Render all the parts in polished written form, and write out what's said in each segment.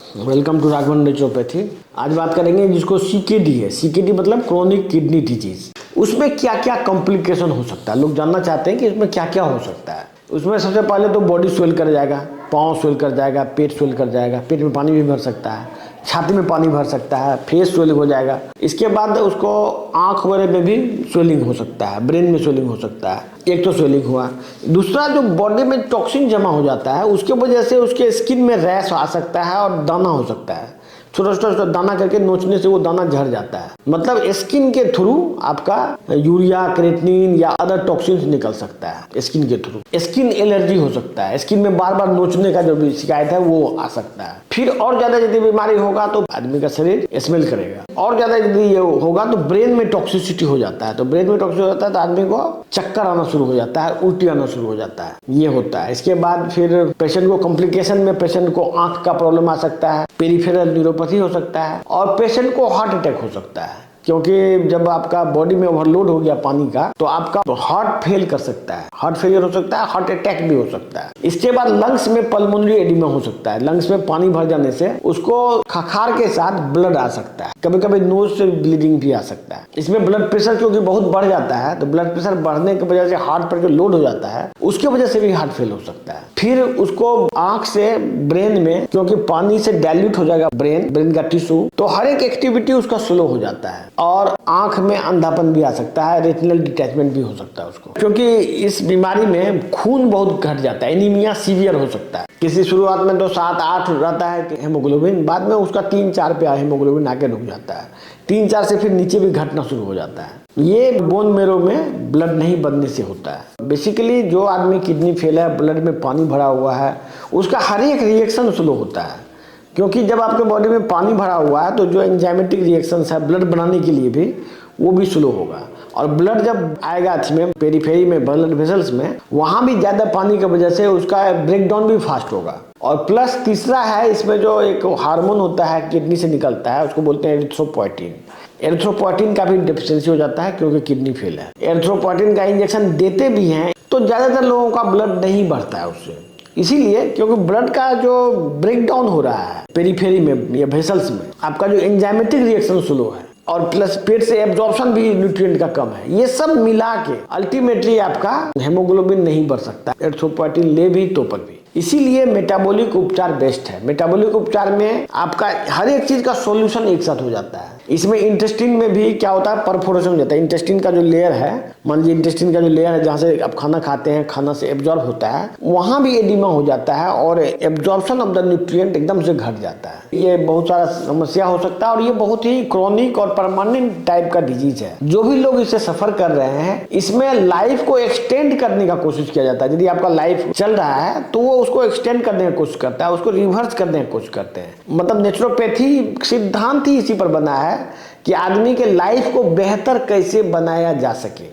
Welcome to Raghavan naturopathy. आज बात करेंगे जिसको सीकेडी है। सीकेडी मतलब क्रोनिक किडनी डिजीज। उसमें क्या क्या कॉम्प्लिकेशन हो सकता है, लोग जानना चाहते हैं कि इसमें क्या क्या हो सकता है। उसमें सबसे पहले तो बॉडी स्वेल कर जाएगा, पाँव स्वेल कर जाएगा, पेट स्वेल कर जाएगा, पेट में पानी भी भर सकता है, छाती में पानी भर सकता है, फेस स्वेलिंग हो जाएगा। इसके बाद उसको आँख वगैरह में भी स्वेलिंग हो सकता है, ब्रेन में स्वेलिंग हो सकता है। एक तो स्वेलिंग हुआ। दूसरा, जो बॉडी में टॉक्सिन जमा हो जाता है उसके वजह से उसके स्किन में रैश आ सकता है और दाना हो सकता है। छोटा छोटा दाना करके नोचने से वो दाना झड़ जाता है। मतलब स्किन के थ्रू आपका यूरिया, क्रेटिनिन या अदर टॉक्सिन्स निकल सकता है स्किन के थ्रू। स्किन एलर्जी हो सकता है, स्किन में बार बार नोचने का जो भी शिकायत है वो आ सकता है। फिर और ज्यादा यदि बीमारी होगा तो आदमी का शरीर स्मेल करेगा। और ज्यादा यदि ये होगा तो ब्रेन में टॉक्सिसिटी हो जाता है। तो ब्रेन में टॉक्सिसिटी हो जाता है तो आदमी को चक्कर आना शुरू हो जाता है, उल्टी आना शुरू हो जाता है, ये होता है। इसके बाद फिर पेशेंट को कॉम्प्लिकेशन में पेशेंट को आंख का प्रॉब्लम आ सकता है, पेरिफेरल न्यूरोपैथी हो सकता है और पेशेंट को हार्ट अटैक हो सकता है। क्योंकि जब आपका बॉडी में ओवरलोड हो गया पानी का तो आपका हार्ट फेल कर सकता है, हार्ट फेलियर हो सकता है, हार्ट अटैक भी हो सकता है। इसके बाद लंग्स में पल्मोनरी एडिमा हो सकता है। लंग्स में पानी भर जाने से उसको खखार के साथ ब्लड आ सकता है, कभी कभी नोज से ब्लीडिंग भी आ सकता है। इसमें ब्लड प्रेशर क्योंकि बहुत बढ़ जाता है तो ब्लड प्रेशर बढ़ने की वजह से हार्ट पर जो लोड हो जाता है उसके वजह से भी हार्ट फेल हो सकता है। फिर उसको आंख से ब्रेन में, क्योंकि पानी से डाइल्यूट हो जाएगा ब्रेन का टिश्यू, तो हर एक एक्टिविटी उसका स्लो हो जाता है और आंख में अंधापन भी आ सकता है, रेटिनल डिटैचमेंट भी हो सकता है उसको। क्योंकि इस बीमारी में खून बहुत घट जाता है, एनीमिया सीवियर हो सकता है। किसी शुरुआत में तो 7-8 रहता है हेमोग्लोबिन, बाद में उसका 3-4 पे हेमोग्लोबिन आके रुक जाता है। 3-4 से फिर नीचे भी घटना शुरू हो जाता है। ये बोन मेरो में ब्लड नहीं बनने से होता है। बेसिकली जो आदमी किडनी फेल है, ब्लड में पानी भरा हुआ है, उसका हर एक रिएक्शन स्लो होता है। क्योंकि जब आपके बॉडी में पानी भरा हुआ है तो जो एंजाइमेटिक रिएक्शंस है ब्लड बनाने के लिए भी वो भी स्लो होगा। और ब्लड जब आएगा में पेरिफेरी में, ब्लड वेसल्स में, वहां भी ज्यादा पानी की वजह से उसका ब्रेकडाउन भी फास्ट होगा। और प्लस तीसरा है, इसमें जो एक हार्मोन होता है किडनी से निकलता है उसको बोलते हैं एरिथ्रोपोएटिन। एरिथ्रोपोएटिन का भी डेफिशिएंसी हो जाता है क्योंकि किडनी फेल है। एरिथ्रोपोएटिन का इंजेक्शन देते भी हैं तो ज्यादातर लोगों का ब्लड नहीं बढ़ता है उससे, इसीलिए क्योंकि ब्लड का जो ब्रेकडाउन हो रहा है पेरिफेरी में या वेसल्स में, आपका जो एंजाइमेटिक रिएक्शन स्लो है और प्लस पेट से एब्जॉर्प्शन भी न्यूट्रिएंट का कम है, ये सब मिला के अल्टीमेटली आपका हेमोग्लोबिन नहीं बढ़ सकता, एरिथ्रोपोएटिन ले भी तो पर भी। इसीलिए मेटाबॉलिक उपचार बेस्ट है। मेटाबॉलिक उपचार में आपका हर एक चीज का सॉल्यूशन एक साथ हो जाता है। इसमें इंटेस्टिन में भी क्या होता है, परफोरेशन हो जाता है। इंटेस्टिन का जो लेयर है, मान लीजिए इंटेस्टिन का जो लेयर है जहाँ से आप खाना खाते हैं, खाना से एब्जॉर्ब होता है, वहां भी एडिमा हो जाता है और एब्जॉर्प्शन ऑफ द न्यूट्रिएंट एकदम से घट जाता है। ये बहुत सारा समस्या हो सकता है और ये बहुत ही क्रॉनिक और परमानेंट टाइप का डिजीज है। जो भी लोग इससे सफर कर रहे हैं, इसमें लाइफ को एक्सटेंड करने का कोशिश किया जाता है। यदि आपका लाइफ चल रहा है तो वो उसको एक्सटेंड करने की कोशिश करता है, उसको रिवर्स करने की कोशिश करते हैं। मतलब नेचुरोपैथी सिद्धांत ही इसी पर बना है कि आदमी के लाइफ को बेहतर कैसे बनाया जा सके।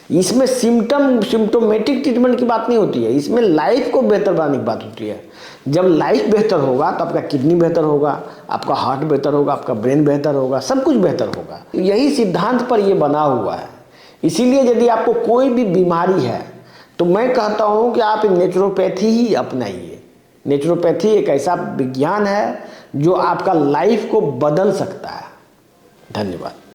इसमें सिम्टोमेटिक ट्रीटमेंट की बात नहीं होती है, इसमें लाइफ को बेहतर बनाने की बात होती है। जब लाइफ बेहतर होगा तो आपका किडनी बेहतर होगा, आपका हार्ट बेहतर होगा, आपका ब्रेन बेहतर होगा, सब कुछ बेहतर होगा। यही सिद्धांत पर यह बना हुआ है। इसीलिए यदि आपको कोई भी बीमारी है तो मैं कहता हूं कि आप नेचुरोपैथी ही अपनाइए। नेचुरोपैथी एक ऐसा विज्ञान है जो आपका लाइफ को बदल सकता है। धन्यवाद।